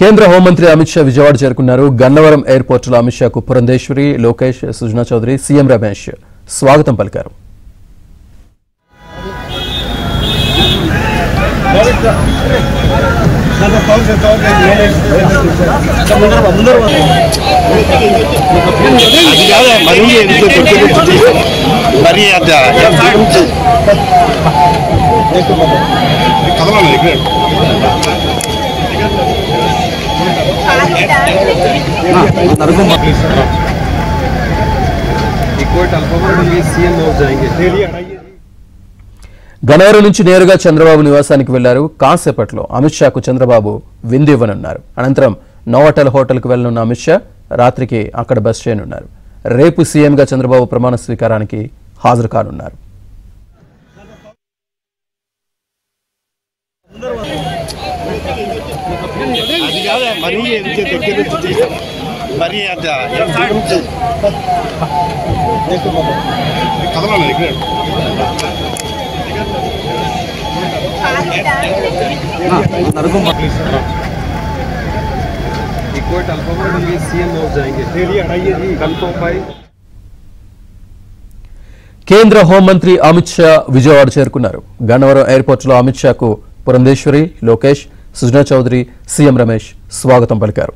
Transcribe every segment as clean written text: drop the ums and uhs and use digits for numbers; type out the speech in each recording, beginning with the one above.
కేంద్ర హోంమంత్రి అమిత్ షా విజయవాడ చేరుకున్నారు. గన్నవరం ఎయిర్పోర్టులో అమిత్ షాకు పురంధేశ్వరి, లోకేష్, సుజనా చౌదరి, సీఎం రమేష్ స్వాగతం పలికారు. గన్నవరం నుంచి నేరుగా చంద్రబాబు నివాసానికి వెళ్లారు. కాసేపట్లో అమిత్ షాకు చంద్రబాబు విందు ఇవ్వనున్నారు. అనంతరం నోవాటెల్ హోటల్కు వెళ్లనున్న అమిత్ షా రాత్రికి అక్కడ బస చేయనున్నారు. రేపు సీఎంగా చంద్రబాబు ప్రమాణ స్వీకారానికి హాజరు కానున్నారు. కేంద్ర హోంమంత్రి అమిత్ షా విజయవాడ చేరుకున్నారు. గన్నవరం ఎయిర్పోర్టులో అమిత్ షాకు పురంధేశ్వరి, లోకేష్, సుజనా చౌదరి, సీఎం రమేష్ స్వాగతం పలికారు.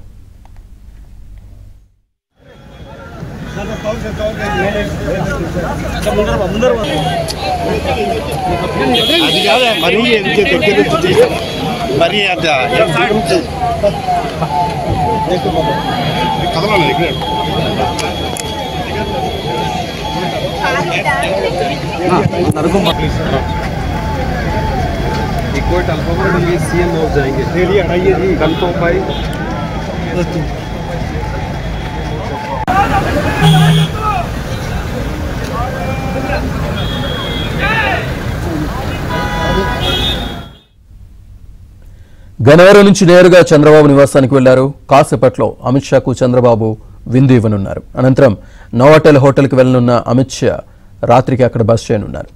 గన్నవరం నుంచి నేరుగా చంద్రబాబు నివాసానికి వెళ్లారు. కాసేపట్లో అమిత్ షాకు చంద్రబాబు విందు ఇవ్వనున్నారు. అనంతరం నోవాటెల్ హోటల్కి వెళ్లనున్న అమిత్ షా రాత్రికి అక్కడ బస చేయనున్నారు.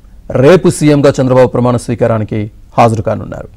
రేపు సీఎంగా చంద్రబాబు ప్రమాణ స్వీకారానికి హాజరు కానున్నారు.